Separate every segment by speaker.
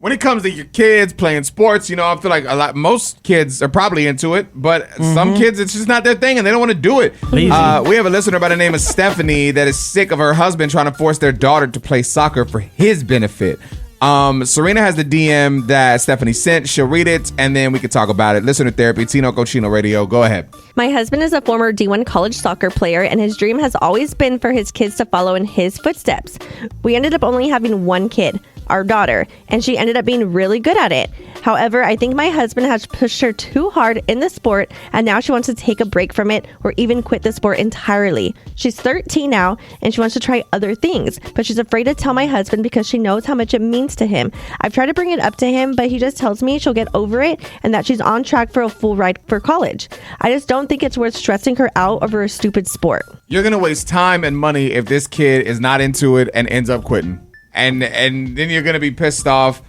Speaker 1: When it comes to your kids playing sports, I feel like most kids are probably into it, but some kids, it's just not their thing and they don't want to do it. We have a listener by the name of Stephanie that is sick of her husband trying to force their daughter to play soccer for his benefit. Serina has the DM that Stephanie sent. She'll read it and then we can talk about it. Listener therapy, Tino Cochino Radio. Go ahead.
Speaker 2: My husband is a former D1 college soccer player, and his dream has always been for his kids to follow in his footsteps. We ended up only having one kid, our daughter, and she ended up being really good at it. However, I think my husband has pushed her too hard in the sport, and now she wants to take a break from it or even quit the sport entirely. She's 13 now, and she wants to try other things, but she's afraid to tell my husband because she knows how much it means to him. I've tried to bring it up to him, but he just tells me she'll get over it and that she's on track for a full ride for college. I just don't think it's worth stressing her out over a stupid sport.
Speaker 1: You're going to waste time and money if this kid is not into it and ends up quitting. And then you're going to be pissed off.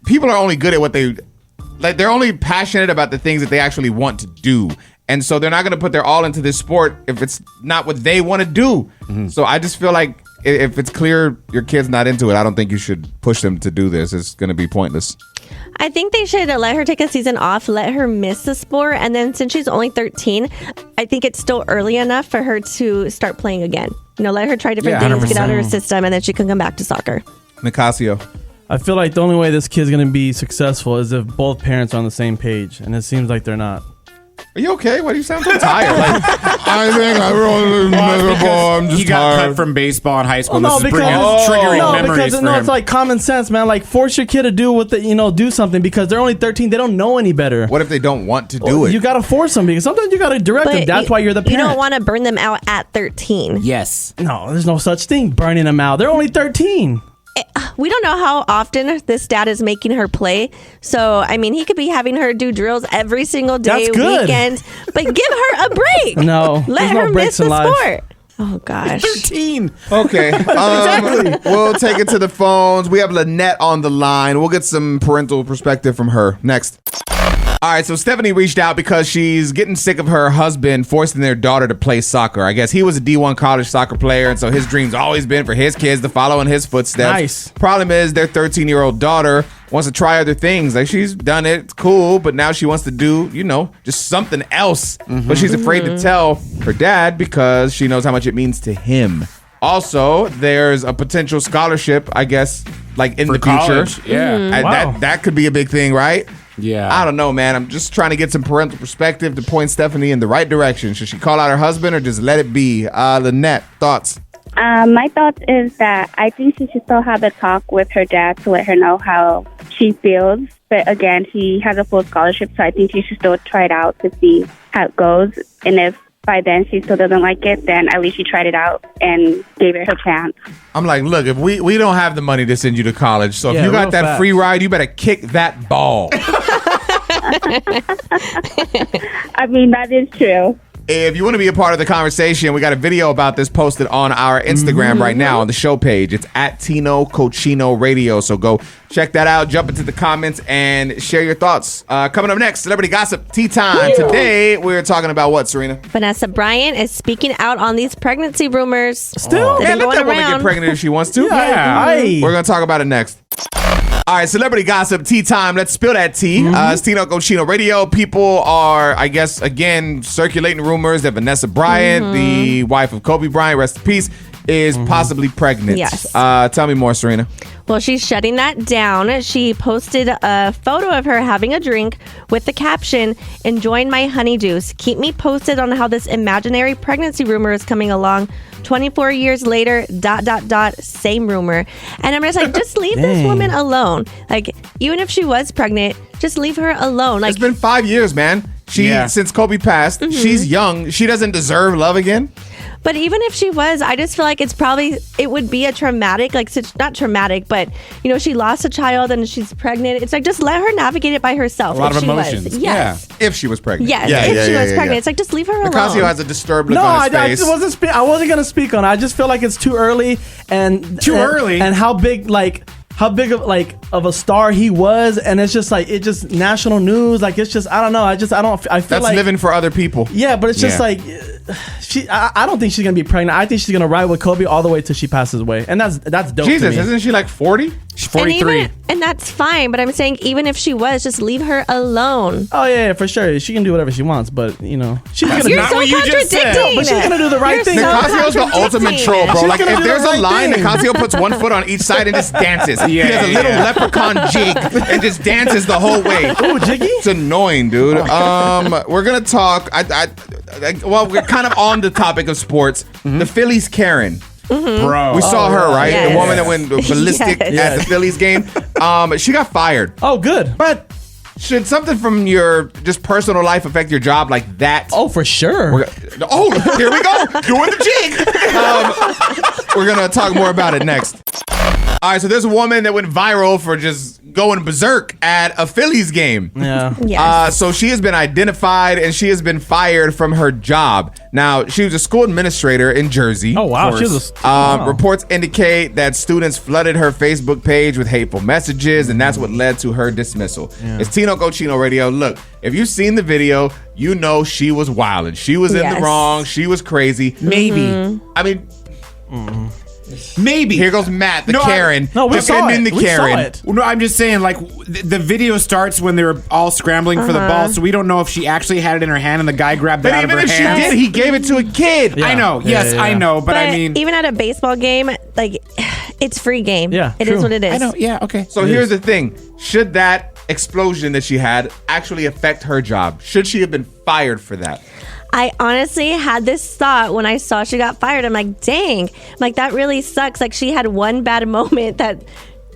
Speaker 1: People are only good at what they're only passionate about the things that they actually want to do. And so they're not going to put their all into this sport if it's not what they want to do. So I just feel like if it's clear your kid's not into it, I don't think you should push them to do this. It's going to be pointless.
Speaker 2: I think they should let her take a season off, let her miss the sport, and then since she's only 13, I think it's still early enough for her to start playing again. Let her try different things, 100%. Get out of her system, and then she can come back to soccer.
Speaker 1: Nicasio.
Speaker 3: I feel like the only way this kid's going to be successful is if both parents are on the same page, and it seems like they're not.
Speaker 1: Are you okay? Why do you sound so tired? I think I'm really miserable. I'm just
Speaker 4: he got
Speaker 1: tired.
Speaker 4: cut from baseball in high school.
Speaker 3: Well,
Speaker 4: This is triggering memories for him.
Speaker 3: It's like common sense, man. Like force your kid to do do something because they're only 13. They don't know any better.
Speaker 1: What if they don't want to do it?
Speaker 3: You got to force them because sometimes you got to direct them. That's why you're the parent.
Speaker 2: You don't want to burn them out at 13.
Speaker 4: Yes.
Speaker 3: No, there's no such thing. Burning them out. They're only 13.
Speaker 2: We don't know how often this dad is making her play. So, I mean, he could be having her do drills every single day, weekend. But give her a break.
Speaker 3: No.
Speaker 2: Let her miss the sport. Oh, gosh.
Speaker 4: 13.
Speaker 1: Okay. Exactly. We'll take it to the phones. We have Lynette on the line. We'll get some parental perspective from her. Next. All right, so Stephanie reached out because she's getting sick of her husband forcing their daughter to play soccer. I guess he was a D1 college soccer player, and so his dream's always been for his kids to follow in his footsteps.
Speaker 3: Nice.
Speaker 1: Problem is, their 13-year-old daughter wants to try other things. Like, she's done it, it's cool, but now she wants to do, just something else. But she's afraid to tell her dad because she knows how much it means to him. Also, there's a potential scholarship, I guess, like in
Speaker 4: for
Speaker 1: the
Speaker 4: college.
Speaker 1: future.
Speaker 4: Yeah.
Speaker 3: Wow.
Speaker 1: That could be a big thing, right?
Speaker 4: Yeah.
Speaker 1: I don't know, man. I'm just trying to get some parental perspective to point Stephanie in the right direction. Should she call out her husband or just let it be? Lynette, thoughts?
Speaker 5: My thoughts is that I think she should still have a talk with her dad to let her know how she feels. But again, he has a full scholarship, so I think she should still try it out to see how it goes. And if by then she still doesn't like it, then at least she tried it out and gave it her chance.
Speaker 1: I'm like, look, if we don't have the money to send you to college, so if you got that free ride, you better kick that ball.
Speaker 5: I mean, that is true.
Speaker 1: If you want to be a part of the conversation, we got a video about this posted on our Instagram right now on the show page. It's at Tino Cochino Radio. So go check that out. Jump into the comments and share your thoughts. Coming up next, Celebrity Gossip Tea Time. Today, we're talking about what, Serena?
Speaker 2: Vanessa Bryant is speaking out on these pregnancy rumors.
Speaker 3: Still?
Speaker 2: They've
Speaker 1: Man,
Speaker 2: been
Speaker 1: let that
Speaker 2: going
Speaker 1: woman get
Speaker 2: around.
Speaker 1: pregnant if she wants to.
Speaker 3: Yeah.
Speaker 1: We're going to talk about it next. All right, Celebrity Gossip Tea Time. Let's spill that tea. It's Tino Cochino Radio. People are, I guess, again, circulating rumors that Vanessa Bryant, the wife of Kobe Bryant, rest in peace, is possibly pregnant.
Speaker 2: Yes.
Speaker 1: Tell me more, Serena.
Speaker 2: Well, she's shutting that down. She posted a photo of her having a drink with the caption, "Enjoying my honeydews. Keep me posted on how this imaginary pregnancy rumor is coming along. 24 years later, ... same rumor." And I'm just like, just leave this woman alone. Like, even if she was pregnant, just leave her alone. Like,
Speaker 1: It's been 5 years, man. Since Kobe passed, she's young. She doesn't deserve love again.
Speaker 2: but even if she was, I just feel like it would be a traumatic, like, not traumatic, but, she lost a child and she's pregnant. It's like, just let her navigate it by herself.
Speaker 4: A lot of
Speaker 2: she
Speaker 4: emotions.
Speaker 2: Was. Yes.
Speaker 1: Yeah. If she was pregnant.
Speaker 2: Yes. If she was pregnant. It's like, just leave her alone.
Speaker 1: Nicasio has a disturbed look on his face.
Speaker 3: I wasn't going to speak on it. I just feel like it's too early and how big of a star he was, and it's just like national news. Like, it's just, I don't know. I feel
Speaker 1: That's
Speaker 3: like
Speaker 1: living for other people.
Speaker 3: Yeah, but it's just like, I don't think she's gonna be pregnant. I think she's gonna ride with Kobe all the way till she passes away, and that's dope.
Speaker 1: Jesus,
Speaker 3: to me.
Speaker 1: isn't she like 40?
Speaker 4: She's 43.
Speaker 2: And that's fine, but I'm saying even if she was, just leave her alone.
Speaker 3: Oh yeah, for sure. She can do whatever she wants, but she's gonna
Speaker 2: You're
Speaker 4: not
Speaker 2: so
Speaker 4: what you just said.
Speaker 2: contradicting.
Speaker 3: But she's gonna do the right
Speaker 2: You're
Speaker 3: thing.
Speaker 2: so
Speaker 1: Nicasio's the ultimate
Speaker 2: contradicting.
Speaker 1: troll, bro.
Speaker 3: She's
Speaker 1: Like,
Speaker 3: gonna
Speaker 1: if
Speaker 3: do
Speaker 1: there's
Speaker 3: the
Speaker 1: a
Speaker 3: right
Speaker 1: line,
Speaker 3: thing.
Speaker 1: Nicasio puts one foot on each side and just dances. He
Speaker 4: Yeah,
Speaker 1: does a little
Speaker 4: yeah.
Speaker 1: leprechaun jig and just dances the whole way.
Speaker 3: Ooh, Jiggy.
Speaker 1: It's annoying, dude. We're gonna talk. Well, we're kind of on the topic of sports. The Phillies Karen.
Speaker 4: Bro.
Speaker 1: We saw her, right?
Speaker 2: Yes.
Speaker 1: The woman that went ballistic
Speaker 2: Yes.
Speaker 1: at the Phillies game. She got fired.
Speaker 3: Oh, good.
Speaker 1: But should something from your just personal life affect your job like that?
Speaker 3: Oh, for sure.
Speaker 1: Here we go. Doing the jig. We're going to talk more about it next. All right, so there's a woman that went viral for just going berserk at a Phillies game.
Speaker 3: Yeah.
Speaker 2: Yes.
Speaker 1: So she has been identified and she has been fired from her job. Now, she was a school administrator in Jersey.
Speaker 3: Oh wow, she was. Wow.
Speaker 1: Reports indicate that students flooded her Facebook page with hateful messages, and that's what led to her dismissal. It's Tino Cochino Radio. Look, if you've seen the video, you know she was wilding. She was in the
Speaker 2: Yes.
Speaker 1: wrong. She was crazy.
Speaker 4: Maybe.
Speaker 1: I mean,
Speaker 4: Maybe.
Speaker 1: here goes Matt, the
Speaker 4: No,
Speaker 1: Karen,
Speaker 3: No, we saw
Speaker 1: defending
Speaker 3: it.
Speaker 1: the
Speaker 3: We saw
Speaker 1: Karen.
Speaker 3: it.
Speaker 4: No, I'm just saying, like, the video starts when they were all scrambling for the ball, so we don't know if she actually had it in her hand and the guy grabbed it
Speaker 1: But
Speaker 4: out of
Speaker 1: even
Speaker 4: her
Speaker 1: if she
Speaker 4: hand.
Speaker 1: did, he gave it to a kid.
Speaker 3: Yeah.
Speaker 4: I know.
Speaker 3: Yeah,
Speaker 4: Yes,
Speaker 3: yeah,
Speaker 4: I
Speaker 3: yeah.
Speaker 4: know. But I mean,
Speaker 2: even at a baseball game, like it's free game.
Speaker 3: Yeah,
Speaker 2: it
Speaker 3: true.
Speaker 2: is what it is.
Speaker 4: I know. Yeah, okay.
Speaker 1: So here's the thing. Should that explosion that she had actually affect her job? Should she have been fired for that?
Speaker 2: I honestly had this thought when I saw she got fired. I'm like, dang, like that really sucks. Like she had one bad moment that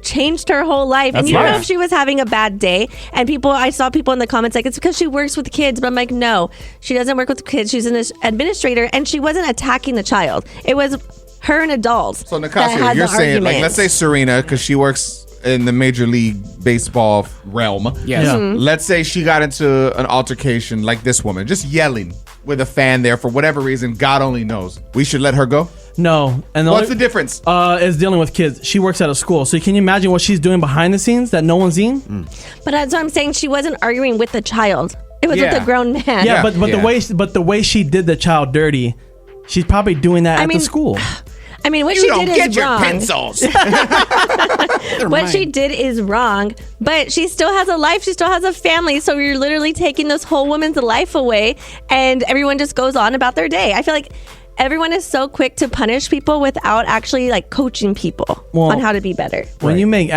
Speaker 2: changed her whole life. And
Speaker 3: That's
Speaker 2: you don't know
Speaker 3: life.
Speaker 2: if she was having a bad day. And I saw people in the comments like, it's because she works with kids. But I'm like, no, she doesn't work with kids. She's an administrator and she wasn't attacking the child. It was her and adults.
Speaker 1: So
Speaker 2: that
Speaker 1: Nicasio,
Speaker 2: had
Speaker 1: you're
Speaker 2: the
Speaker 1: saying, like,
Speaker 2: argument.
Speaker 1: let's say Serina, because she works in the Major League Baseball realm.
Speaker 4: Yes.
Speaker 3: Yeah.
Speaker 1: Let's say she got into an altercation like this woman, just yelling with a fan there for whatever reason, God only knows. We should let her go?
Speaker 3: No. And
Speaker 1: What's the difference?
Speaker 3: Is dealing with kids. She works at a school, so can you imagine what she's doing behind the scenes that no one's seen?
Speaker 2: But that's what I'm saying. She wasn't arguing with the child. It was
Speaker 4: Yeah.
Speaker 2: with a grown man.
Speaker 3: Yeah,
Speaker 1: Yeah.
Speaker 3: but the way she did the child dirty, she's probably doing that at
Speaker 2: mean,
Speaker 3: the school.
Speaker 2: I mean, what
Speaker 1: You
Speaker 2: she
Speaker 1: don't
Speaker 2: did
Speaker 1: get
Speaker 2: is
Speaker 1: your
Speaker 2: wrong.
Speaker 1: pencils.
Speaker 2: What she did is wrong, but she still has a life. She still has a family. So you're literally taking this whole woman's life away, and everyone just goes on about their day. I feel like everyone is so quick to punish people without actually like coaching people on how to be better.
Speaker 3: When you make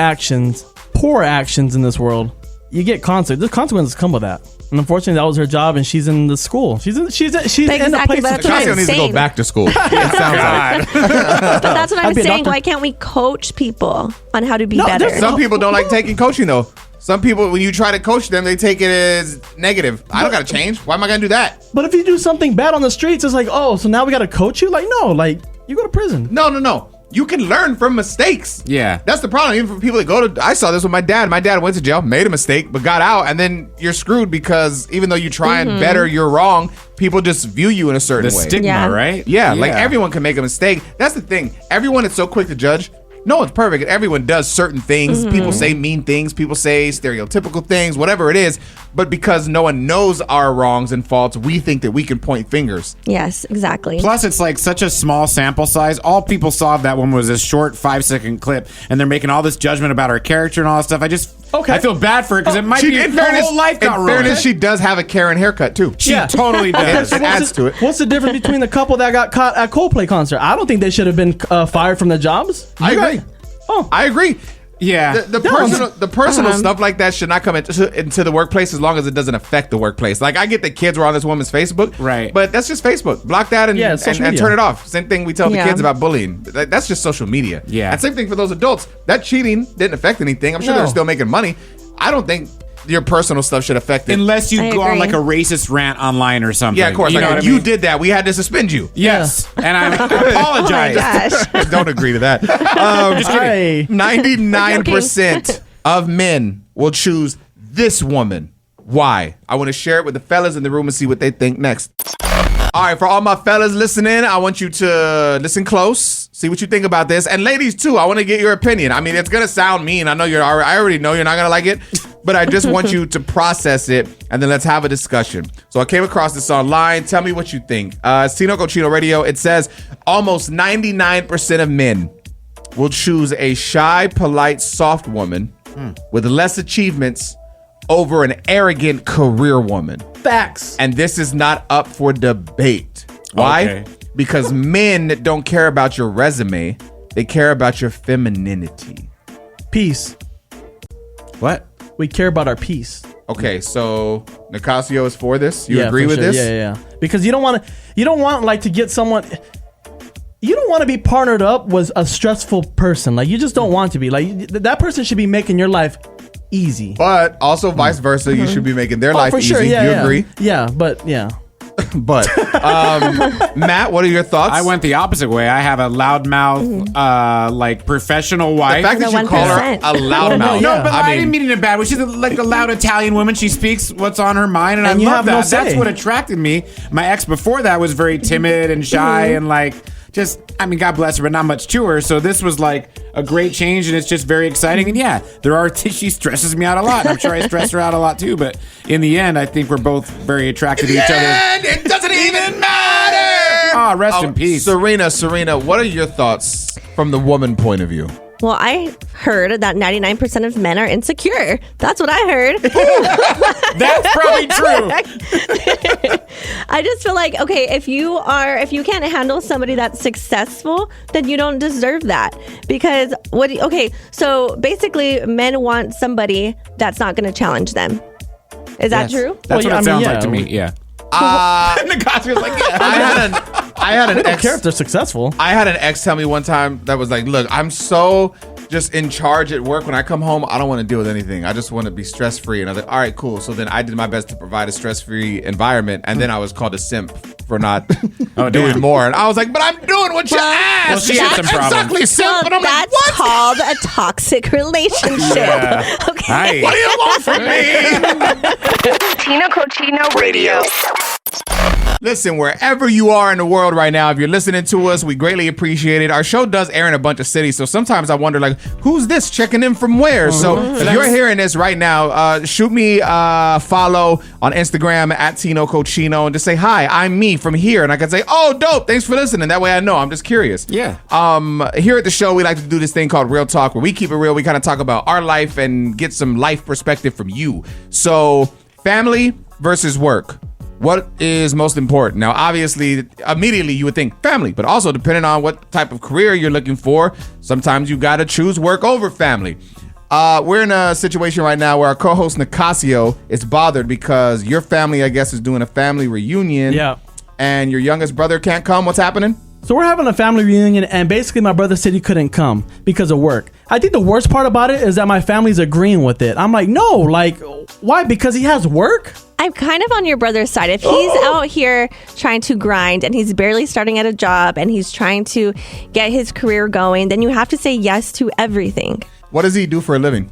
Speaker 3: poor actions in this world, you get consequences. The consequences come with that. And unfortunately, that was her job, and she's in the school. She's in the
Speaker 2: Exactly,
Speaker 3: place.
Speaker 2: but that's
Speaker 3: to
Speaker 2: what
Speaker 1: Nicasio
Speaker 2: I'm
Speaker 1: needs to go
Speaker 2: saying.
Speaker 1: back to school. It sounds like.
Speaker 2: But that's what I'm
Speaker 3: I'd be a
Speaker 2: saying.
Speaker 3: doctor.
Speaker 2: Why can't we coach people on how to be
Speaker 3: No,
Speaker 2: better?
Speaker 3: there's
Speaker 1: Some people don't like taking coaching, though. Some people, when you try to coach them, they take it as negative. I don't got to change. Why am I going to do that?
Speaker 3: But if you do something bad on the streets, it's like, oh, so now we got to coach you? Like, no, like you go to prison.
Speaker 1: No. You can learn from mistakes.
Speaker 4: Yeah.
Speaker 1: That's the problem. Even for people that go to, I saw this with my dad. My dad went to jail, made a mistake, but got out, and then you're screwed because even though you try and better, you're wrong. People just view you in a certain
Speaker 4: The
Speaker 1: way.
Speaker 4: stigma,
Speaker 2: Yeah.
Speaker 4: right?
Speaker 1: Yeah, like everyone can make a mistake. That's the thing. Everyone is so quick to judge. No one's perfect. Everyone does certain things. People say mean things. People say stereotypical things, whatever it is. But because no one knows our wrongs and faults, we think that we can point fingers.
Speaker 2: Yes, exactly.
Speaker 4: Plus, it's like such a small sample size. All people saw of that one was this short 5-second clip, and they're making all this judgment about her character and all that stuff. I feel bad for her because it might be her whole life got
Speaker 1: in
Speaker 4: ruined.
Speaker 1: fairness, she does have a Karen haircut too.
Speaker 4: She totally does.
Speaker 1: It adds to it.
Speaker 3: What's the difference between the couple that got caught at Coldplay concert? I don't think they should have been fired from their jobs.
Speaker 1: I agree.
Speaker 3: Oh,
Speaker 1: I agree.
Speaker 4: Yeah.
Speaker 1: The personal stuff like that should not come into the workplace as long as it doesn't affect the workplace. Like, I get that kids were on this woman's Facebook,
Speaker 4: Right.
Speaker 1: But that's just Facebook. Block that and,
Speaker 3: Yeah, it's social
Speaker 1: and
Speaker 3: media.
Speaker 1: turn it off. Same thing we tell the
Speaker 2: Yeah.
Speaker 1: kids about bullying. That's just social media.
Speaker 4: Yeah.
Speaker 1: And same thing for those adults. That cheating didn't affect anything. I'm sure
Speaker 3: No.
Speaker 1: they're still making money. I don't think your personal stuff should affect it.
Speaker 4: Unless you
Speaker 2: I
Speaker 4: go on
Speaker 2: agree.
Speaker 4: like a racist rant online or something.
Speaker 1: Yeah, of course.
Speaker 4: You know
Speaker 1: Like,
Speaker 4: what
Speaker 1: if
Speaker 4: I
Speaker 1: you
Speaker 4: mean?
Speaker 1: did that, we had to suspend you.
Speaker 4: Yes. And I
Speaker 2: Oh my
Speaker 4: apologize.
Speaker 2: gosh.
Speaker 1: Don't agree to that.
Speaker 4: Just kidding.
Speaker 3: Hey.
Speaker 1: 99% of men will choose this woman. Why? I want to share it with the fellas in the room and see what they think next. All right, for all my fellas listening, I want you to listen close, see what you think about this. And ladies, too, I want to get your opinion. I mean, it's going to sound mean. I know I already know you're not going to like it. but I just want you to process it, and then let's have a discussion. So I came across this online. Tell me what you think. It's Tino Cochino Radio. It says almost 99% of men will choose a shy, polite, soft woman with less achievements over an arrogant career woman.
Speaker 3: Facts.
Speaker 1: And this is not up for debate. Why?
Speaker 4: Okay.
Speaker 1: Because men don't care about your resume. They care about your femininity.
Speaker 3: Peace.
Speaker 4: What?
Speaker 3: We care about our peace.
Speaker 1: Okay, so Nicasio is for this. You agree with this?
Speaker 3: Yeah. Because you don't want like to get someone. You don't want to be partnered up with a stressful person. Like, you just don't want to be. Like, that person should be making your life easy.
Speaker 1: But also vice versa, you should be making their life
Speaker 3: for
Speaker 1: easy.
Speaker 3: sure. Yeah,
Speaker 1: Do you agree?
Speaker 3: Yeah, but yeah.
Speaker 1: But Matt, what are your thoughts?
Speaker 4: I went the opposite way. I have a loudmouth, like professional wife.
Speaker 1: The fact that you call her a loudmouth.
Speaker 4: No, but I didn't mean it in a bad way. She's like a loud Italian woman. She speaks what's on her mind, and I
Speaker 3: you
Speaker 4: love
Speaker 3: have
Speaker 4: that.
Speaker 3: no say.
Speaker 4: That's what attracted me. My ex before that was very timid and shy and like just, I mean, God bless her, but not much to her. So this was like a great change, and it's just very exciting. And yeah, there are she stresses me out a lot, and I'm sure I stress her out a lot too. But in the end, I think we're both very attracted to each other.
Speaker 1: And it doesn't even matter.
Speaker 4: Ah, rest in peace.
Speaker 1: Serena, what are your thoughts from the woman point of view?
Speaker 2: Well, I heard that 99% of men are insecure. That's what I heard.
Speaker 4: That's probably true.
Speaker 2: I just feel like, okay, if you can't handle somebody that's successful, then you don't deserve that. Because so basically men want somebody that's not going to challenge them. Is that true?
Speaker 4: That's what it sounds like to me. Yeah.
Speaker 1: Nicasio's like, yeah. I had an
Speaker 3: I don't
Speaker 1: ex.
Speaker 3: care if they're successful.
Speaker 1: I had an ex tell me one time that was like, look, I'm so just in charge at work. When I come home, I don't want to deal with anything. I just want to be stress free. And I was like, all right, cool. So then I did my best to provide a stress free environment. And then I was called a simp for not doing more. And I was like, but I'm doing what you asked.
Speaker 4: Well, she had some problems.
Speaker 1: Exactly, simp. And I'm like,
Speaker 2: That's
Speaker 1: what?
Speaker 2: called a toxic relationship.
Speaker 4: Yeah.
Speaker 2: Okay.
Speaker 1: What do you want from me?
Speaker 6: Tino Cochino Radio.
Speaker 1: Listen, wherever you are in the world right now, if you're listening to us, we greatly appreciate it. Our show does air in a bunch of cities, so sometimes I wonder, like, who's this checking in from where? So if you're hearing this right now, shoot me a follow on Instagram at Tino Cochino and just say, hi, I'm me from here. And I can say, oh, dope, thanks for listening. That way I know. I'm just curious.
Speaker 4: Yeah.
Speaker 1: Here at the show, we like to do this thing called Real Talk, where we keep it real. We kind of talk about our life and get some life perspective from you. So family versus work. What is most important? Now, obviously, immediately you would think family, but also depending on what type of career you're looking for, sometimes you got to choose work over family. We're in a situation right now where our co-host Nicasio is bothered because your family, I guess, is doing a family reunion.
Speaker 3: Yeah.
Speaker 1: And your youngest brother can't come. What's happening?
Speaker 3: So we're having a family reunion, and basically my brother said he couldn't come because of work. I think the worst part about it is that my family's agreeing with it. I'm like, no, like, why? Because he has work?
Speaker 2: I'm kind of on your brother's side. If he's out here trying to grind and he's barely starting at a job and he's trying to get his career going, then you have to say yes to everything.
Speaker 1: What does he do for a living?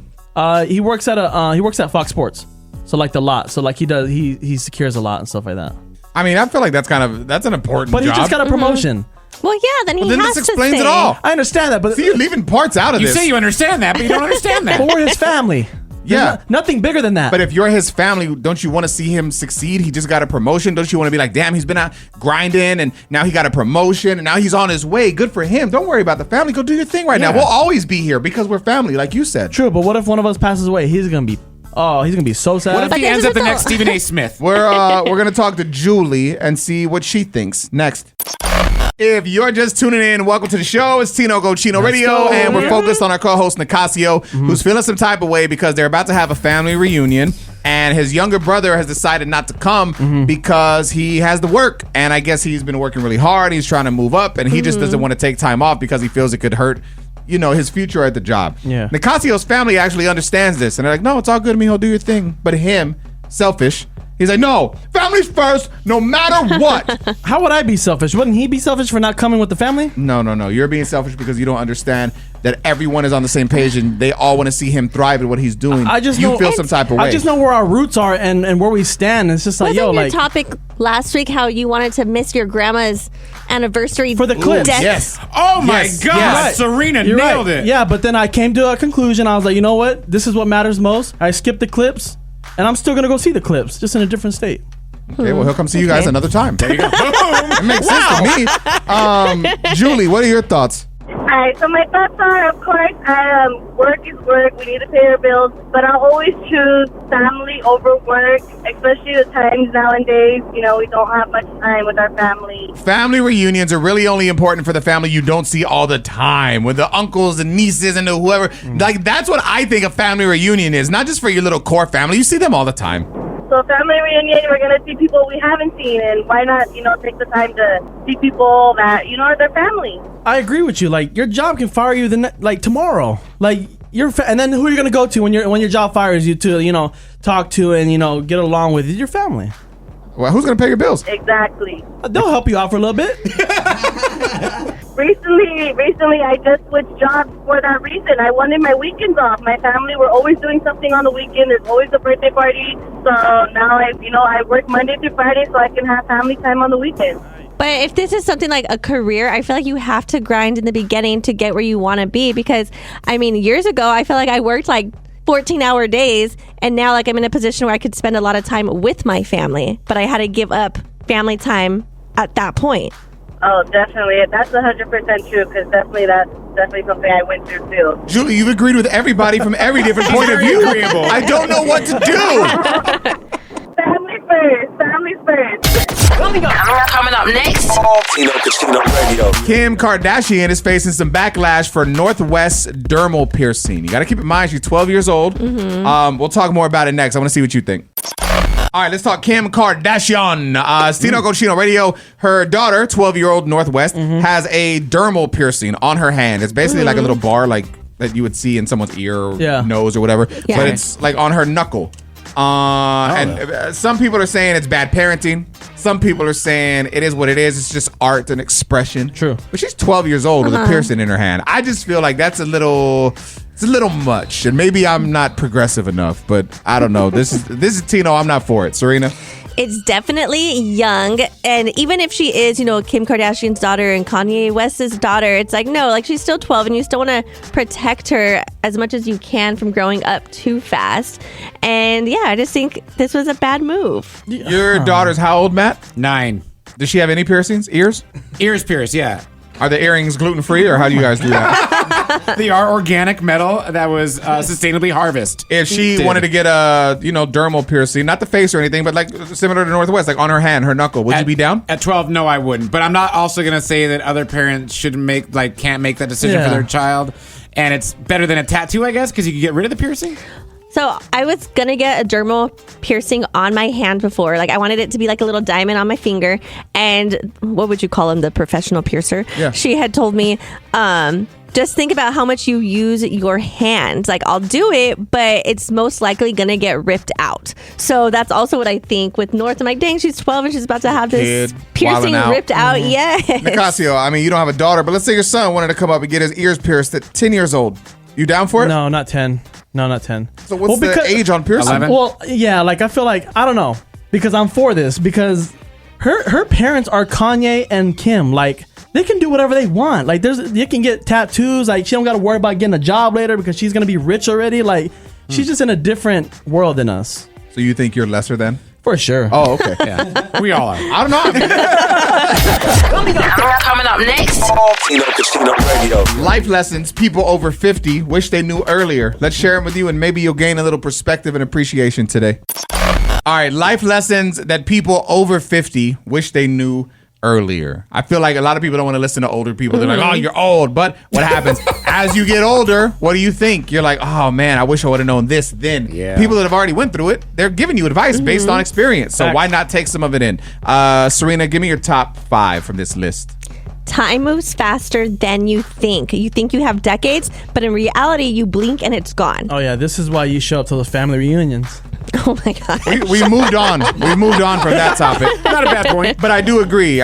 Speaker 3: He works at Fox Sports. So like the lot. So like he secures a lot and stuff like that.
Speaker 1: I mean, I feel like that's an important
Speaker 3: But
Speaker 1: job.
Speaker 3: he just got a promotion.
Speaker 2: Well, yeah, then he
Speaker 1: then
Speaker 2: has
Speaker 1: this
Speaker 2: to
Speaker 1: explains
Speaker 2: say.
Speaker 1: it all.
Speaker 3: I understand that, but
Speaker 1: See, you're leaving parts out of
Speaker 4: You
Speaker 1: this.
Speaker 4: say you understand that, but you don't understand that.
Speaker 3: but we're his family.
Speaker 1: Yeah.
Speaker 3: There's nothing bigger than that.
Speaker 1: But if you're his family, don't you want to see him succeed? He just got a promotion. Don't you want to be like, damn, he's been out grinding and now he got a promotion and now he's on his way. Good for him. Don't worry about the family. Go do your thing right now. We'll always be here because we're family, like you said.
Speaker 3: True, but what if one of us passes away? He's gonna be so sad.
Speaker 4: What if he
Speaker 2: But
Speaker 4: ends up the
Speaker 2: there's
Speaker 4: next Stephen A. Smith?
Speaker 1: We're gonna talk to Julie and see what she thinks next. If you're just tuning in, welcome to the show. It's Tino Cochino Radio, and we're focused on our co-host Nicasio, who's feeling some type of way because they're about to have a family reunion, and his younger brother has decided not to come because he has to work, and I guess he's been working really hard. He's trying to move up, and he just doesn't want to take time off because he feels it could hurt, his future at the job.
Speaker 3: Yeah.
Speaker 1: Nicasio's family actually understands this, and they're like, no, it's all good. I mean, he'll do your thing. But him, selfish, he's like, no, family's first, no matter what.
Speaker 3: How would I be selfish? Wouldn't he be selfish for not coming with the family?
Speaker 1: No. You're being selfish because you don't understand that everyone is on the same page and they all want to see him thrive at what he's doing,
Speaker 3: I just
Speaker 1: you
Speaker 3: know,
Speaker 1: feel some type of way.
Speaker 3: I just know where our roots are and where we stand. It's just like,
Speaker 2: Wasn't your
Speaker 3: like
Speaker 2: topic last week how you wanted to miss your grandma's anniversary
Speaker 3: for the clips.
Speaker 1: Yes.
Speaker 4: Oh my
Speaker 1: Yes,
Speaker 4: God,
Speaker 1: yes.
Speaker 4: Serena
Speaker 3: You're
Speaker 4: nailed
Speaker 3: right.
Speaker 4: it.
Speaker 3: Yeah, but then I came to a conclusion. I was like, you know what? This is what matters most. I skipped the clips, and I'm still gonna go see the clips, just in a different state.
Speaker 1: Okay, well, he'll come see you guys another time.
Speaker 4: There you go. Boom.
Speaker 1: It makes sense to me. Julie, what are your thoughts?
Speaker 5: Alright, so my thoughts are, of course, work is work. We need to pay our bills, but I'll always choose family over work, especially the times nowadays. You know, we don't have much time with our family.
Speaker 1: Family reunions are really only important for the family you don't see all the time, with the uncles and nieces and the whoever. Like, that's what I think a family reunion is, not just for your little core family. You see them all the time.
Speaker 5: So family reunion, we're going to see people we haven't seen, and why not, take the time to see people that, are their family.
Speaker 3: I agree with you. Like, your job can fire you tomorrow. Like, and then who are you gonna go to when your job fires you to talk to and get along with? Your family.
Speaker 1: Well, who's gonna pay your bills?
Speaker 5: Exactly.
Speaker 3: They'll help you out for a little bit.
Speaker 5: Recently, I just switched jobs for that reason. I wanted my weekends off. My family were always doing something on the weekend. There's always a birthday party. So now I work Monday through Friday so I can have family time on the weekends.
Speaker 2: But if this is something like a career, I feel like you have to grind in the beginning to get where you want to be. Because, years ago, I feel like I worked 14-hour days. And now, I'm in a position where I could spend a lot of time with my family. But I had to give up family time at that point.
Speaker 5: Oh, definitely. That's 100% true, because that's definitely something I went through, too.
Speaker 1: Julie, you've agreed with everybody from every different point of view.
Speaker 4: agreeable.
Speaker 1: I don't know what to do.
Speaker 5: Family first. Family first.
Speaker 6: Coming up next.
Speaker 7: Tino Casino Radio.
Speaker 1: Kim Kardashian is facing some backlash for Northwest dermal piercing. You got to keep in mind she's 12 years old. We'll talk more about it next. I want to see what you think. All right, let's talk Kim Kardashian. Tino Cochino Radio. Her daughter, 12-year-old Northwest, has a dermal piercing on her hand. It's basically like a little bar that you would see in someone's ear or nose or whatever.
Speaker 2: Yeah.
Speaker 1: But it's on her knuckle. And some people are saying it's bad parenting. Some people are saying it is what it is. It's just art and expression.
Speaker 3: True.
Speaker 1: But she's 12 years old with a piercing in her hand. I just feel like that's it's a little much. And maybe I'm not progressive enough, but I don't know. This is Tino. I'm not for it. Serena?
Speaker 2: It's definitely young. And even if she is, Kim Kardashian's daughter and Kanye West's daughter, it's no, she's still 12 and you still want to protect her as much as you can from growing up too fast. And yeah, I just think this was a bad move.
Speaker 1: Your daughter's how old, Matt?
Speaker 4: 9.
Speaker 1: Does she have any piercings? Ears?
Speaker 4: Ears pierced, yeah.
Speaker 1: Are the earrings gluten-free or how do you guys do that?
Speaker 4: They are organic metal that was sustainably harvested.
Speaker 1: If she wanted to get a, dermal piercing, not the face or anything, but similar to Northwest, on her hand, her knuckle, would you be down?
Speaker 4: At 12, no, I wouldn't. But I'm not also going to say that other parents shouldn't can't make that decision for their child. And it's better than a tattoo, I guess, because you can get rid of the piercing.
Speaker 2: So I was going to get a dermal piercing on my hand before. I wanted it to be like a little diamond on my finger. And what would you call him? The professional piercer?
Speaker 1: Yeah.
Speaker 2: She had told me, just think about how much you use your hand. I'll do it, but it's most likely going to get ripped out. So that's also what I think with North. I'm like, dang, she's 12 and she's about to have this
Speaker 1: Kid
Speaker 2: piercing
Speaker 1: wilding out.
Speaker 2: ripped out. Yes.
Speaker 1: Nicasio, you don't have a daughter, but let's say your son wanted to come up and get his ears pierced at 10 years old. You down for it?
Speaker 3: No, not 10. No, not 10.
Speaker 1: So what's the age on piercing?
Speaker 4: 11?
Speaker 3: Well, yeah, I feel I don't know, because I'm for this, because her parents are Kanye and Kim. They can do whatever they want. They can get tattoos. She don't got to worry about getting a job later because she's going to be rich already. She's just in a different world than us.
Speaker 1: So you think you're lesser than?
Speaker 3: For sure.
Speaker 1: Oh, okay.
Speaker 4: Yeah, we all are.
Speaker 1: I don't know.
Speaker 6: Coming up next.
Speaker 7: Tino Casino Radio.
Speaker 1: Life lessons people over 50 wish they knew earlier. Let's share them with you and maybe you'll gain a little perspective and appreciation today. All right, life lessons that people over 50 wish they knew earlier. I feel like a lot of people don't want to listen to older people. They're like, oh, you're old. But what happens? As you get older, what do you think? You're like, oh, man, I wish I would have known this then.
Speaker 4: Yeah.
Speaker 1: People that have already went through it, they're giving you advice based on experience. So why not take some of it in? Serena, give me your top 5 from this list.
Speaker 2: Time moves faster than you think. You think you have decades, but in reality, you blink and it's gone.
Speaker 3: Oh, yeah, this is why you show up to those family reunions.
Speaker 2: Oh my God.
Speaker 1: We moved on. We moved on from that topic.
Speaker 4: Not a bad point.
Speaker 1: But I do agree.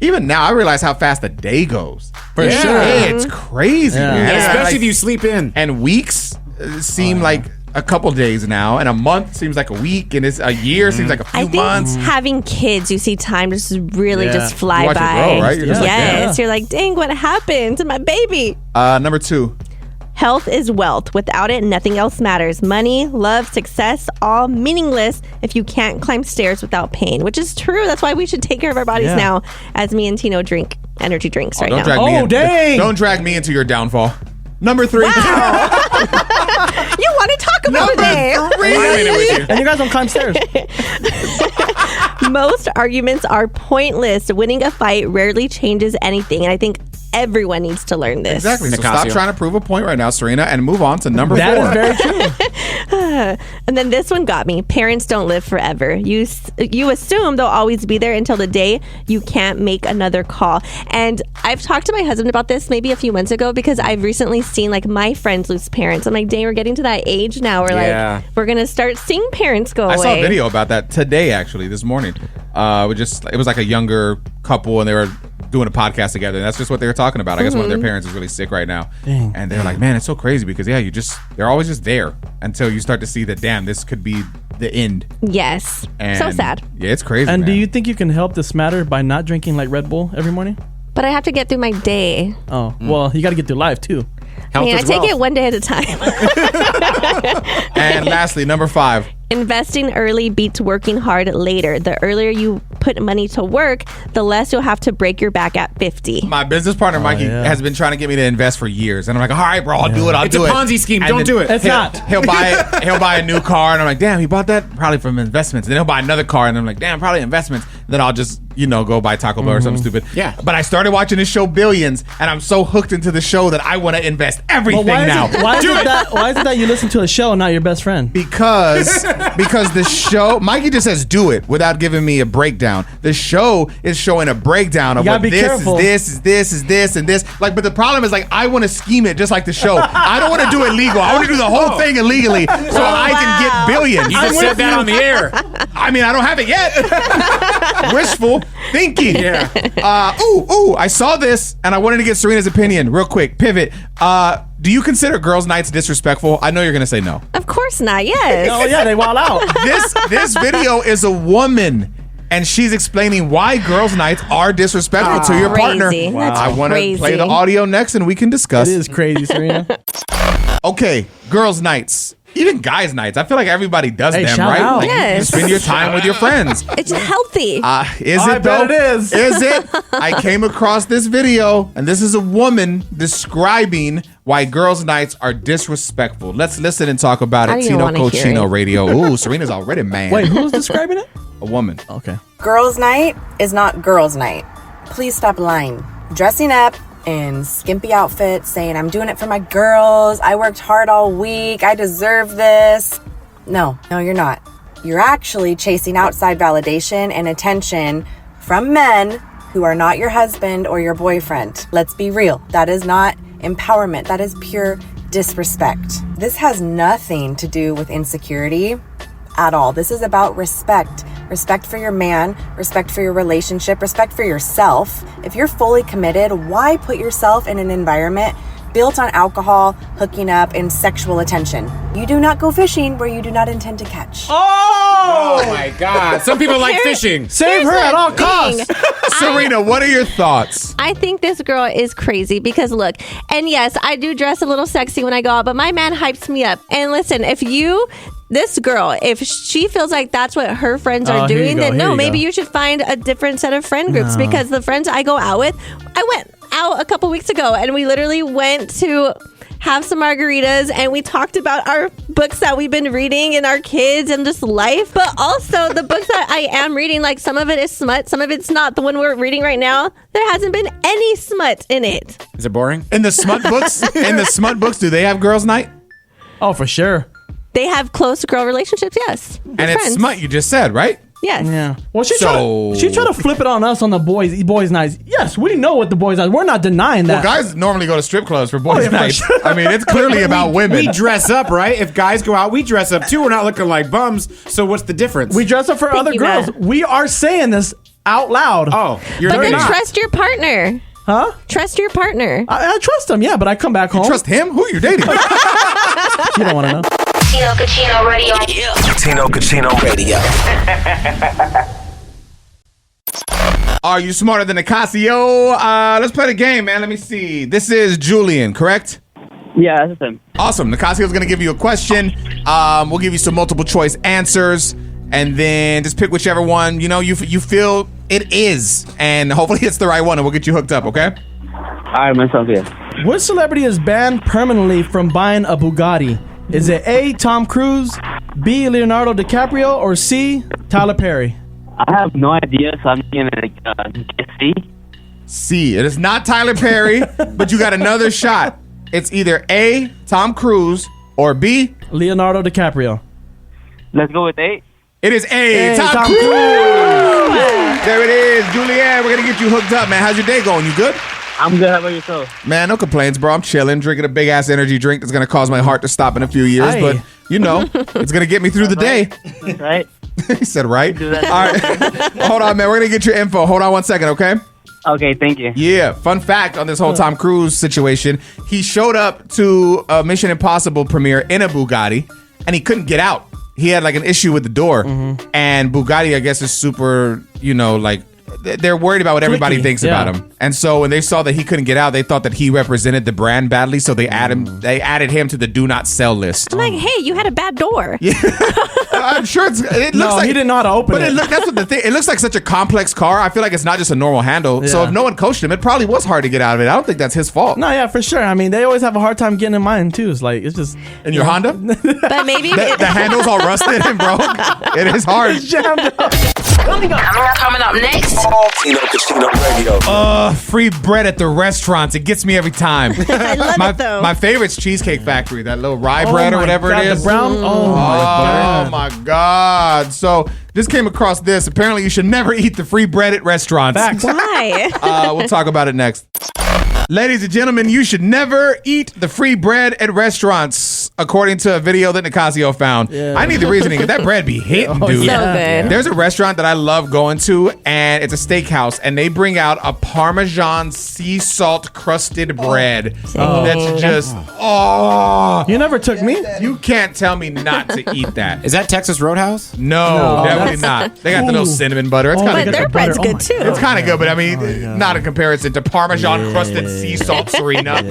Speaker 1: Even now, I realize how fast the day goes.
Speaker 3: For
Speaker 4: Yeah.
Speaker 3: sure.
Speaker 1: It's crazy,
Speaker 3: Yeah.
Speaker 1: man.
Speaker 3: Yeah.
Speaker 4: Especially
Speaker 1: Like-
Speaker 4: if you sleep in.
Speaker 1: and weeks seem like a couple days now, and a month seems like a week, and it's a year seems like a few
Speaker 2: I think
Speaker 1: months.
Speaker 2: having kids, you see time just really
Speaker 3: Yeah.
Speaker 2: just fly
Speaker 1: You watch it
Speaker 2: by.
Speaker 1: grow, right? You're just like,
Speaker 2: Yes, you're like, dang, what happened to my baby?
Speaker 1: Number 2.
Speaker 2: Health is wealth. Without it, nothing else matters. Money, love, success, all meaningless if you can't climb stairs without pain, which is true. That's why we should take care of our bodies
Speaker 3: Yeah.
Speaker 2: now, as me and Tino drink energy drinks right
Speaker 1: Don't
Speaker 2: now.
Speaker 1: drag me
Speaker 3: Oh,
Speaker 1: in.
Speaker 3: dang.
Speaker 1: Don't drag me into your downfall. Number 3.
Speaker 2: You want to talk about
Speaker 1: Number
Speaker 2: it?
Speaker 1: 3.
Speaker 4: I'm in it with you.
Speaker 3: And you guys don't climb stairs.
Speaker 2: Most arguments are pointless. Winning a fight rarely changes anything, and I think everyone needs to learn this.
Speaker 1: Exactly. So stop
Speaker 4: Nicasio.
Speaker 1: trying to prove a point right now, Serena, and move on to number 4.
Speaker 3: That is very true.
Speaker 2: And then this one got me. Parents don't live forever. You assume they'll always be there until the day you can't make another call. And I've talked to my husband about this maybe a few months ago because I've recently seen like my friends lose parents. I'm like, dang, we're getting to that age now where
Speaker 4: Yeah.
Speaker 2: like we're gonna start seeing parents go
Speaker 1: I
Speaker 2: away.
Speaker 1: saw a video about that today, actually, this morning. It was like a younger couple, and they were doing a podcast together, and that's just what they were talking about. I guess one of their parents is really sick right now,
Speaker 3: Dang.
Speaker 1: and they're like, man, it's so crazy because they're always just there until you start to see that, damn, this could be the end.
Speaker 2: Yes.
Speaker 1: And
Speaker 2: So sad.
Speaker 1: Yeah, it's crazy.
Speaker 3: And do
Speaker 1: man.
Speaker 3: you think you can help this matter by not drinking like Red Bull every morning?
Speaker 2: But I have to get through my day.
Speaker 3: Oh, well, you got to get through life too.
Speaker 4: Health
Speaker 2: I
Speaker 4: is
Speaker 2: take
Speaker 4: wealth.
Speaker 2: it one day at a time.
Speaker 1: And lastly, number 5.
Speaker 2: Investing early beats working hard later. The earlier you put money to work, the less you'll have to break your back at 50.
Speaker 1: My business partner Mikey
Speaker 3: yeah.
Speaker 1: has been trying to get me to invest for years, and I'm like, all right, bro, I'll do it. I'll
Speaker 4: It's
Speaker 1: do
Speaker 4: a
Speaker 1: it.
Speaker 4: Ponzi scheme.
Speaker 1: And
Speaker 4: Don't
Speaker 1: then
Speaker 4: do it.
Speaker 3: It's not.
Speaker 1: He'll buy a new car, and I'm like, damn, he bought that probably from investments. And then he'll buy another car, and I'm like, damn, probably investments. Then I'll just go buy Taco Bell or something stupid.
Speaker 4: Yeah.
Speaker 1: But I started watching this show Billions, and I'm so hooked into the show that I want to invest everything
Speaker 3: But
Speaker 1: now.
Speaker 3: why is it that you listen to a show and not your best friend?
Speaker 1: Because the show, Mikey just says do it without giving me a breakdown. The show is showing a breakdown of
Speaker 3: You gotta
Speaker 1: what
Speaker 3: be
Speaker 1: this
Speaker 3: careful.
Speaker 1: is this, and this. Like, but the problem is, like, I want to scheme it just like the show. I don't want to do it legal. I want to do the whole thing illegally so I can get billions.
Speaker 4: You just said that on the air.
Speaker 1: I mean, I don't have it yet. Wishful thinking.
Speaker 4: Yeah.
Speaker 1: I saw this and I wanted to get Serena's opinion real quick. Pivot. Do you consider girls' nights disrespectful? I know you're gonna say no.
Speaker 2: Of course not. Yes.
Speaker 3: Oh yeah, they wild out.
Speaker 1: This video is a woman, and she's explaining why girls' nights are disrespectful to your partner.
Speaker 2: Crazy. That's
Speaker 1: I want to
Speaker 2: crazy.
Speaker 1: play the audio next, and we can discuss.
Speaker 3: It is crazy, Serena.
Speaker 1: Okay, girls' nights. Even guys' nights. I feel like everybody does
Speaker 3: Hey,
Speaker 1: them,
Speaker 3: shout
Speaker 1: right?
Speaker 3: out.
Speaker 1: Like,
Speaker 2: Yes.
Speaker 1: you spend your time with your friends.
Speaker 2: It's healthy.
Speaker 1: Is
Speaker 3: I
Speaker 1: it
Speaker 3: bet
Speaker 1: though?
Speaker 3: it is.
Speaker 1: Is it? I came across this video, and this is a woman describing why girls' nights are disrespectful. Let's listen and talk about
Speaker 2: I
Speaker 1: it.
Speaker 2: don't even
Speaker 1: Tino
Speaker 2: wanna hear
Speaker 1: Cochino
Speaker 2: it.
Speaker 1: Radio. Ooh, Serena's already mad.
Speaker 3: Wait, who's describing it?
Speaker 1: A woman.
Speaker 3: Okay.
Speaker 8: Girls' night is not girls' night. Please stop lying. Dressing up in skimpy outfits, saying, I'm doing it for my girls. I worked hard all week. I deserve this. No, you're not. You're actually chasing outside validation and attention from men who are not your husband or your boyfriend. Let's be real. That is not empowerment. That is pure disrespect. This has nothing to do with insecurity at all. This is about respect. Respect for your man, respect for your relationship, respect for yourself. If you're fully committed, why put yourself in an environment built on alcohol, hooking up, and sexual attention? You do not go fishing where you do not intend to catch.
Speaker 4: Oh my God. Some people like fishing.
Speaker 3: Save her at all costs.
Speaker 1: Serena, what are your thoughts?
Speaker 2: I think this girl is crazy because look, and yes, I do dress a little sexy when I go out, but my man hypes me up. And listen, this girl, if she feels like that's what her friends are
Speaker 3: Oh, here you
Speaker 2: doing,
Speaker 3: go,
Speaker 2: then
Speaker 3: here
Speaker 2: no,
Speaker 3: you
Speaker 2: maybe
Speaker 3: go.
Speaker 2: you should find a different set of friend groups
Speaker 3: No.
Speaker 2: because the friends I go out with, I went out a couple weeks ago and we literally went to have some margaritas and we talked about our books that we've been reading and our kids and just life, but also the books that I am reading, like some of it is smut, some of it's not. The one we're reading right now, there hasn't been any smut in it.
Speaker 4: Is it boring?
Speaker 1: In the smut books, do they have girls' night?
Speaker 3: Oh, for sure.
Speaker 2: They have close girl relationships, yes.
Speaker 1: And it's smut, you just said, right?
Speaker 2: Yes.
Speaker 3: Yeah. Well, she
Speaker 1: So-
Speaker 3: tried to flip it on us on the boys' nights. Yes, we know what the boys' nights. We're not denying that.
Speaker 1: Well, guys normally go to strip clubs for boys'
Speaker 3: yeah, for
Speaker 1: nights.
Speaker 3: sure.
Speaker 1: I mean, it's clearly about women.
Speaker 4: We dress up, right? If guys go out, we dress up too. We're not looking like bums. So what's the difference?
Speaker 3: We dress up for other
Speaker 2: you,
Speaker 3: girls.
Speaker 2: Matt.
Speaker 3: We are saying this out loud.
Speaker 4: Oh, you're
Speaker 2: But then
Speaker 4: not.
Speaker 2: trust your partner.
Speaker 3: Huh?
Speaker 2: Trust your partner.
Speaker 3: I trust him, yeah, but I come back home.
Speaker 1: Trust him? Who are you dating?
Speaker 3: You don't want to know.
Speaker 6: Tino Cucino Radio.
Speaker 7: Tino Cucino Radio.
Speaker 1: Are you smarter than Nicasio? Let's play the game, man. Let me see. This is Julian, correct?
Speaker 9: Yeah, that's him.
Speaker 1: Awesome. Nicasio's going to give you a question. We'll give you some multiple choice answers, and then just pick whichever one you feel it is, and hopefully it's the right one, and we'll get you hooked up, okay?
Speaker 9: All right, man, sounds good.
Speaker 3: What celebrity is banned permanently from buying a Bugatti? Is it A, Tom Cruise, B, Leonardo DiCaprio, or C, Tyler Perry?
Speaker 9: I have no idea, so I'm going to guess C.
Speaker 1: C. It is not Tyler Perry, but you got another shot. It's either A, Tom Cruise, or B,
Speaker 3: Leonardo DiCaprio.
Speaker 9: Let's go with A.
Speaker 1: it is A, Tom Cruise. There it is, Julianne. We're going to get you hooked up, man. How's your day going? You good?
Speaker 9: I'm good. How about yourself?
Speaker 1: Man, no complaints, bro. I'm chilling, drinking a big-ass energy drink that's going to cause my heart to stop in a few years,
Speaker 3: Aye.
Speaker 1: but, it's going to get me through the day.
Speaker 9: Right?
Speaker 1: He said, right?
Speaker 9: Do that.
Speaker 1: All right. Hold on, man. We're going to get your info. Hold on 1 second, okay?
Speaker 9: Okay, thank you.
Speaker 1: Yeah. Fun fact on this whole Tom Cruise situation, he showed up to a Mission Impossible premiere in a Bugatti, and he couldn't get out. He had, like, an issue with the door. And Bugatti, I guess, is super, they're worried about what everybody
Speaker 3: Clicky,
Speaker 1: thinks
Speaker 3: yeah.
Speaker 1: about him. And so when they saw that he couldn't get out, they thought that he represented the brand badly, so they added him to the do not sell list.
Speaker 2: I'm like, hey, you had a bad door.
Speaker 1: I'm sure it looks
Speaker 3: No,
Speaker 1: like
Speaker 3: he didn't know how to open
Speaker 1: but
Speaker 3: it.
Speaker 1: that's what the thing. It looks like such a complex car. I feel like it's not just a normal handle. So
Speaker 3: Yeah.
Speaker 1: if no one coached him, it probably was hard to get out of it. I don't think that's his fault.
Speaker 3: No, yeah, for sure. I mean, they always have a hard time getting in mine, too. It's like, it's just...
Speaker 1: In your Honda,
Speaker 2: But maybe
Speaker 1: the handle's all rusted and broke. It is hard.
Speaker 6: Coming up next.
Speaker 7: Tino Cucino Radio.
Speaker 1: Free bread at the restaurants. It gets me every time.
Speaker 2: I love it though.
Speaker 1: My favorite's Cheesecake Factory. That little rye
Speaker 3: Oh
Speaker 1: bread or
Speaker 3: my
Speaker 1: whatever
Speaker 3: God,
Speaker 1: it is.
Speaker 3: The brown... Oh, my God.
Speaker 1: Oh my God. So just came across this. Apparently you should never eat the free bread at restaurants.
Speaker 3: Facts.
Speaker 2: Why?
Speaker 1: We'll talk about it next. Ladies and gentlemen, you should never eat the free bread at restaurants, according to a video that Nicasio found.
Speaker 3: Yeah.
Speaker 1: I need the reasoning. That bread be hitting, dude.
Speaker 2: So good.
Speaker 1: There's a restaurant that I love going to, and it's a steakhouse, and they bring out a Parmesan sea salt crusted bread. That's just,
Speaker 3: You never took me?
Speaker 1: you can't tell me not to eat that.
Speaker 4: Is that Texas Roadhouse?
Speaker 1: No, definitely
Speaker 3: that's-
Speaker 1: not. They got the little
Speaker 3: Ooh.
Speaker 1: cinnamon butter. It's
Speaker 3: Oh,
Speaker 1: kind
Speaker 2: But
Speaker 1: of
Speaker 2: their
Speaker 1: good.
Speaker 2: bread's
Speaker 3: butter. Oh
Speaker 2: good
Speaker 3: my
Speaker 2: too.
Speaker 1: It's kind of good, but I mean, not in comparison to Parmesan crusted sea salt, Serina.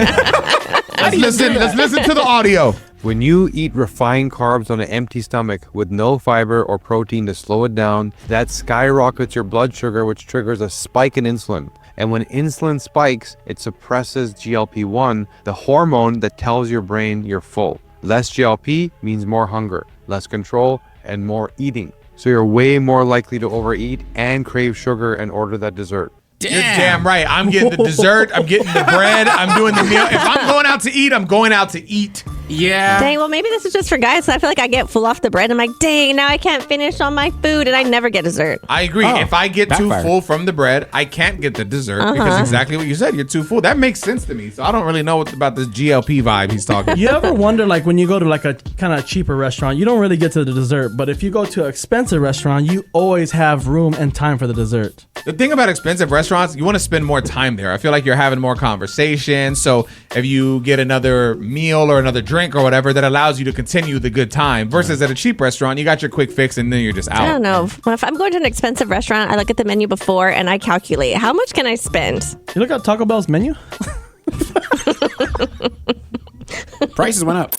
Speaker 1: Let's listen to the audio.
Speaker 10: When you eat refined carbs on an empty stomach with no fiber or protein to slow it down, that skyrockets your blood sugar, which triggers a spike in insulin. And when insulin spikes, it suppresses GLP-1, the hormone that tells your brain you're full. Less GLP means more hunger, less control, and more eating. So you're way more likely to overeat and crave sugar and order that dessert.
Speaker 1: You're damn right. I'm getting the dessert. I'm getting the bread. I'm doing the meal. If I'm going out to eat, I'm going out to eat.
Speaker 4: Yeah.
Speaker 2: Dang, well, maybe this is just for guys. So I feel like I get full off the bread. I'm like, dang, now I can't finish all my food, and I never get dessert.
Speaker 1: I agree.
Speaker 4: Oh,
Speaker 1: If I get too
Speaker 4: backfired.
Speaker 1: full from the bread, I can't get the dessert because exactly what you said. You're too full. That makes sense to me. So I don't really know what about this GLP vibe he's talking.
Speaker 3: You ever wonder, like, when you go to, like, a kind of cheaper restaurant, you don't really get to the dessert, but if you go to an expensive restaurant, you always have room and time for the dessert.
Speaker 1: The thing about expensive restaurants, you want to spend more time there. I feel like you're having more conversation. So if you get another meal or another drink or whatever, that allows you to continue the good time. Versus at a cheap restaurant, you got your quick fix and then you're just out.
Speaker 2: I don't know. If I'm going to an expensive restaurant, I look at the menu before and I calculate how much can I spend.
Speaker 3: You look at Taco Bell's menu?
Speaker 4: Prices went up.